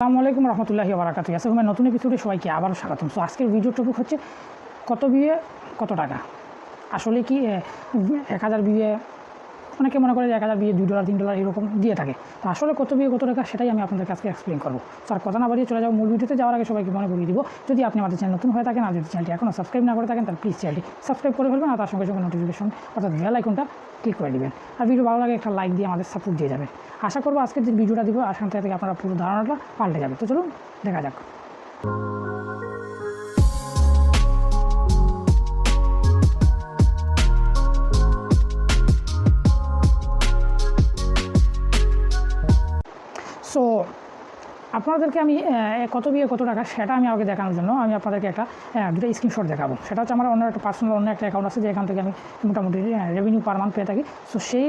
আসসালামু আলাইকুম রহমতুল্লাহি ওয়া বারাকাতুহু। আসলে নতুন এপিসোডে সবাইকে আবারও স্বাগতম। সো আজকের ভিডিও টপিক হচ্ছে কত বিয়ে কত টাকা। আসলে কি 1000 বিয়ে অনেকে মনে করে যে 1000 বিয়ে $2 $3 এরকম দিয়ে থাকে। তো আসলে কত বিয়ে কত টাকা সেটাই আমি আপনাদের কাছে এক্সপ্লেন করবো। তো আর কথা না বাড়িয়ে চলে যাবো মূল ভিডিওতে। যাওয়ার আগে সবাইকে মনে করিয়ে দিব, যদি আপনি আমাদের চ্যানেল নতুন হয়ে থাকেন আর যদি চ্যানেলটি এখনও সাবস্ক্রাইব না করে থাকেন তাহলে প্লিজ চ্যানেলটি সাবস্ক্রাইব করে ফেলবেন আর তার সঙ্গে সঙ্গে নোটিফিকেশন অর্থাৎ বেল আইকনটা ক্লিক করে দেবেন। আর ভিডিও ভালো লাগে একটা লাইক দিয়ে আমাদের সাপোর্ট দিয়ে যাবেন। আশা করবো আজকের যে ভিডিওটা দিব আসান থেকে আপনারা পুরো ধারণাটা পাল্টে যাবে। তো চলুন দেখা যাক। সো আপনাদেরকে আমি কত বিয়ে কত টাকা সেটা আমি আগে দেখানোর জন্য আমি আপনাদেরকে দুটো স্ক্রিনশট দেখাবো। সেটা হচ্ছে আমার অন্য একটা পার্সোনাল অন্য একটা অ্যাকাউন্ট আছে, যে এখান থেকে আমি মোটামুটি রেভিনিউ পার মান্থ পেয়ে থাকি। সো সেই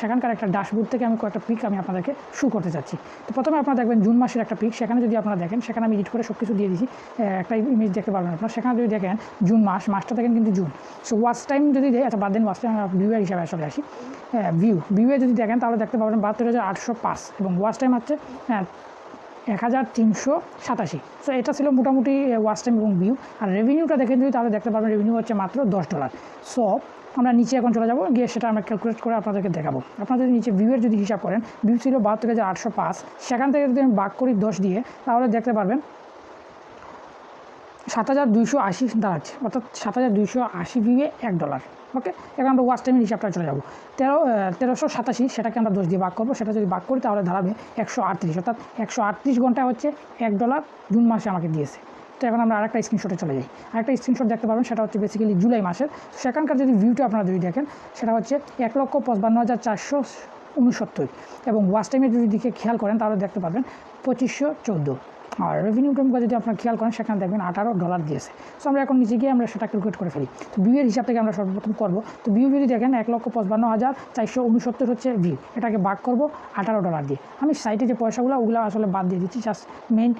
সেখানকার একটা ড্যাশবোর্ড থেকে আমি কয়েকটা পিক আমি আপনাদেরকে শো করতে চাচ্ছি। তো প্রথমে আপনারা দেখবেন জুন মাসের একটা পিক। সেখানে যদি আপনারা দেখেন, সেখানে আমি এডিট করে সব কিছু দিয়ে দিয়েছি, একটা ইমেজ দেখতে পারবেন আপনারা। সেখানে যদি দেখেন জুন মাসটা দেখেন কিন্তু জুন। সো ওয়াচ টাইম যদি দেয়, আচ্ছা বাদ দিন ওয়াচ টাইম, ভিউয়ার হিসাবে আসলে আসি। ভিউয়ে যদি দেখেন তাহলে দেখতে পাবেন 72,805 এবং ওয়াচ টাইম হচ্ছে 1387। সো এটা ছিল মোটামুটি ওয়াচ টাইম এবং ভিউ। আর রেভিনিউটা দেখেন যদি তাহলে দেখতে পাবেন রেভিনিউ হচ্ছে মাত্র $10। সো আমরা নিচে এখন চলে যাবো, গিয়ে সেটা আমরা ক্যালকুলেট করে আপনাদেরকে দেখাবো। আপনারা যদি নিচে ভিউয়ের যদি হিসাব করেন, ভিউ ছিল 72,805, সেখান থেকে যদি আমি ভাগ করি 10 দিয়ে তাহলে দেখতে পারবেন 7,280 দাঁড়াচ্ছে, অর্থাৎ 7,280 ভিউয়ে $1। ওকে, এখন আমরা ওয়াচ টাইমের হিসাবটা চলে যাবো। 1387, সেটাকে আমরা 10 দিয়ে ভাগ করবো। সেটা যদি ভাগ করি তাহলে দাঁড়াবে 138, অর্থাৎ 138 ঘন্টায় হচ্ছে $1 জুন মাসে আমাকে দিয়েছে। তো এখন আমরা আরেকটা স্ক্রিনশটে চলে যাই। আরেকটা স্ক্রিনশট দেখতে পাবেন, সেটা হচ্ছে বেসিক্যালি জুলাই মাসের। সেখানকার যদি ভিউটা আপনারা যদি দেখেন, সেটা হচ্ছে 1,55,469 এবং ওয়াচ টাইমের যদি দিকে খেয়াল করেন তাহলে দেখতে পাবেন 2514। আর রেভিনিউ টাইমটা যদি আপনারা খেয়াল করেন, সেখানে দেখবেন $18 দিয়েছে। সো আমরা এখন নিচে গিয়ে আমরা সেটা ক্যালকুলেট করে ফেলি। তো ভিউয়ের হিসাব থেকে আমরা সর্বপ্রথম করবো। তো ভিউ যদি দেখেন 1,55,469 হচ্ছে ভিউ, এটাকে ভাগ করবো $18 দিয়ে। আমি সাইটে যে পয়সাগুলো ওগুলো আসলে বাদ দিয়ে দিচ্ছি, জাস্ট মেইন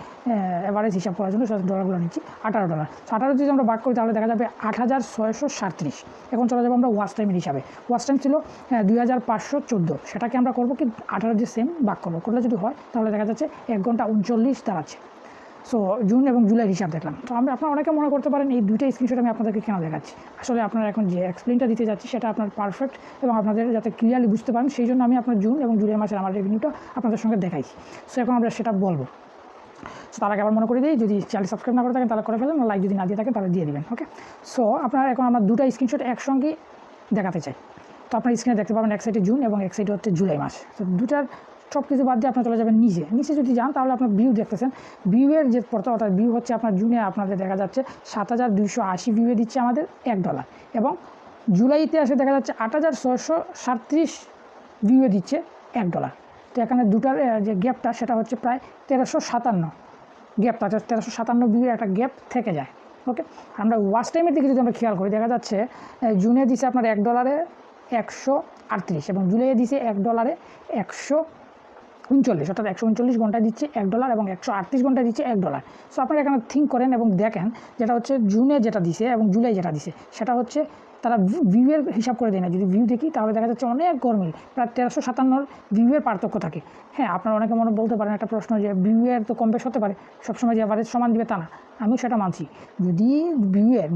অ্যাভারেজ হিসাব করার জন্য ডলারগুলো নিচ্ছি। $18। সো 18 যদি আমরা ভাগ করি তাহলে দেখা যাবে 8,637। এখন চলে যাবো আমরা ওয়াচ টাইমের হিসাবে। ওয়াচ টাইম ছিল 2,514, সেটাকে আমরা করবো কি 18 দিয়ে সেম ভাগ করবো, করলে যদি হয় তাহলে দেখা যাচ্ছে 1 ঘন্টা 39 দাঁড়াচ্ছে। সো জুন এবং জুলাইয়ের হিসাব দেখলাম। তো আপনারা অনেকে মনে করতে পারেন এই দুইটা স্ক্রিনশট আমি আপনাদেরকে কেন দেখাচ্ছি। আসলে আপনারা এখন যে এক্সপ্লেনটা দিতে যাচ্ছি সেটা আপনার পারফেক্ট এবং আপনাদের যাতে ক্লিয়ারলি বুঝতে পারেন, সেই জন্য আমি আপনার জুন এবং জুলাই মাসের আমার রেভিনিউটা আপনাদের সঙ্গে দেখাইছি। সো এখন আমরা সেটা বলবো। সো তার আগে আবার মনে করে দিই, যদি চ্যানেল সাবস্ক্রাইব না করে থাকেন তাহলে করে ফেলেন, লাইক যদি না দিয়ে থাকেন তাহলে দিয়ে দেবেন। ওকে, সো আপনারা এখন আমরা দুটো স্ক্রিনশট একসঙ্গে দেখাতে চাই। তো আপনার স্ক্রিনে দেখতে পাবেন এক সাইডে জুন এবং এক সাইডে হচ্ছে জুলাই মাস। তো দুটার সব কিছু বাদ দিয়ে আপনার চলে যাবেন নিচে যদি যান তাহলে আপনার ভিউ দেখতেছেন। ভিউয়ের যে অর্থাৎ ভিউ হচ্ছে আপনার জুনে আপনাদের দেখা যাচ্ছে 7,280 ভিউয়ে দিচ্ছে আমাদের $1 এবং জুলাইতে আসে দেখা যাচ্ছে 8,637 ভিউয়ে দিচ্ছে $1। তো এখানে দুটার যে গ্যাপটা সেটা হচ্ছে প্রায় 1357 গ্যাপটা, 1357 ভিউয়ের একটা গ্যাপ থেকে যায়। ওকে, আমরা ওয়াচ টাইমের দিকে যদি আমরা খেয়াল করি, দেখা যাচ্ছে জুনে দিচ্ছে আপনার $1 138 এবং জুলাইয়ে দিচ্ছে $1 139, অর্থাৎ 139 ঘন্টায় দিচ্ছে $1 এবং 138 ঘন্টায় দিচ্ছে $1। সো আপনারা এখানে থিঙ্ক করেন এবং দেখেন, যেটা হচ্ছে জুনে যেটা দিছে এবং জুলাই যেটা দিছে সেটা হচ্ছে তারা ভিউয়ের হিসাব করে দেয় না। যদি ভিউ দেখি তাহলে দেখা যাচ্ছে অনেক গরমিল, প্রায় 1357 ভিউয়ের পার্থক্য থাকে। হ্যাঁ, আপনারা অনেকে মনে বলতে পারেন একটা প্রশ্ন যে ভিউয়ের তো কম বেশ হতে পারে, সবসময় যে এভারেজ সমান দিবে তা না। আমি সেটা মানছি। যদি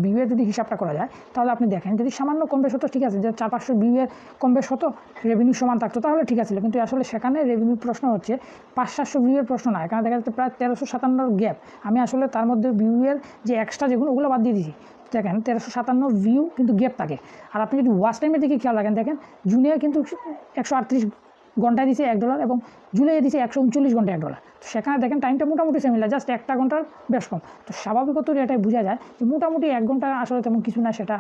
ভিউয়ের যদি হিসাবটা করা যায় তাহলে আপনি দেখেন, যদি সামান্য কম বেশ হতো ঠিক আছে, যে 400-500 ভিউয়ের কম বেশ হতো, রেভিনিউ সমান থাকতো তাহলে ঠিক আছে। কিন্তু আসলে সেখানে রেভিনিউ প্রশ্ন হচ্ছে 500-700 ভিউয়ের প্রশ্ন না, এখানে দেখা যাচ্ছে প্রায় 1357 গ্যাপ। আমি আসলে তার মধ্যে ভিউয়ের যে এক্সট্রা যেগুলো ওগুলো বাদ দিয়ে দিয়েছি। দেখেন 1357 ভিউ কিন্তু গ্যাপ থাকে। আর আপনি যদি ওয়াচ টাইমের দিকে খেয়াল রাখেন, দেখেন জুনে কিন্তু 138 ঘন্টায় দিচ্ছে $1 এবং জুলাইয়ে দিচ্ছে 139 ঘন্টায় $1। তো সেখানে দেখেন টাইমটা মোটামুটি সেমিলার, জাস্ট 1 ঘন্টার বেশ কম। তো স্বাভাবিকত এটাই বোঝা যায় যে মোটামুটি 1 ঘন্টা আসলে তেমন কিছু না, সেটা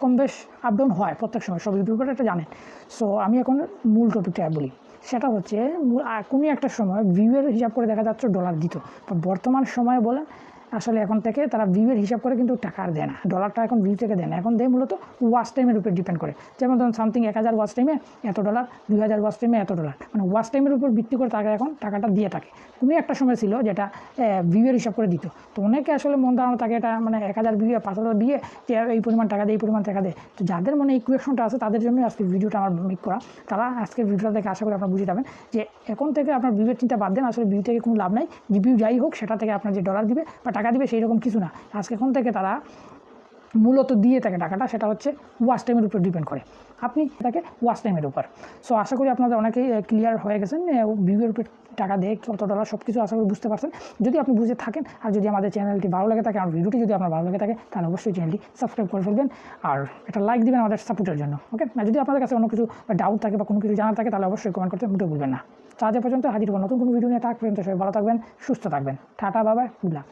কম বেশ আপ ডাউন হয় প্রত্যেক সময়, সব ইউটিউবার এটা জানেন। সো আমি এখন মূল টপিকটা বলি, সেটা হচ্ছে কোনো একটা সময় ভিউয়ের হিসাব করে দেখা যাচ্ছে $1 দিত, বর্তমান সময়ে বলেন আসলে এখন থেকে তারা ভিউয়ের হিসাব করে কিন্তু টাকা আর দেয় না, ডলারটা এখন ভিউ থেকে দেয় না, এখন দেয় মূলত ওয়াচ টাইমের উপর ডিপেন্ড করে। যেমন ধরুন সামথিং 1000 ওয়াচ টাইমে এত ডলার, 2000 ওয়াচ টাইমে এত ডলার, মানে ওয়াচ টাইমের উপর ভিত্তি করে তারা এখন টাকাটা দিয়ে থাকে। তুমি একটা সময় ছিল যেটা ভিউয়ের হিসাব করে দিত, তো অনেকে আসলে মন ধারণা থাকে এটা মানে 1000 ভিউ 5000 দিয়ে যে এই পরিমাণ টাকা দেয়, এই পরিমাণ টাকা দেয়। তো যাদের মনে এই কোয়েশনটা আছে তাদের জন্য আজকে ভিডিওটা আমার মেক করা। তারা আজকের ভিডিওটা দেখে আশা করি আপনারা বুঝে যাবেন যে এখন থেকে আপনার ভিউয়ের চিন্তা বাদ দেন, আসলে ভিউ থেকে কোনো লাভ নাই। যে ভিউ যাই হোক সেটা থেকে আপনার যে ডলার দিবে বা টাকা দিবে সেই রকম কিছু না। আজকে এখন থেকে তারা মূলত দিয়ে থাকে টাকাটা, সেটা হচ্ছে ওয়াচ টাইমের উপর ডিপেন্ড করে, আপনি তাকে ওয়াচ টাইমের উপর। সো আশা করি আপনাদের অনেকেই ক্লিয়ার হয়ে গেছেন, ভিউয়ের উপর টাকা দেয় কত ডলার সব কিছু আশা করি বুঝতে পারছেন। যদি আপনি বুঝে থাকেন আর যদি আমাদের চ্যানেলটি ভালো লাগে থাকে, আমার ভিডিওটি যদি আপনার ভালো লাগে থাকে, তাহলে অবশ্যই চ্যানেলটি সাবস্ক্রাইব করে ফেলবেন আর একটা লাইক দিবেন আমাদের সাপোর্টের জন্য। ওকে, আর যদি আপনাদের কাছে অন্য কিছু ডাউট থাকে বা কোনো কিছু জানার থাকে তাহলে অবশ্যই কমেন্ট করতে মোটেও ভুলবেন না। তো আজ পর্যন্ত হাজির হবো নতুন কোনো ভিডিও নিয়ে, তার পর্যন্ত সবাই ভালো থাকবেন, সুস্থ থাকবেন। Tata, bye bye, good luck.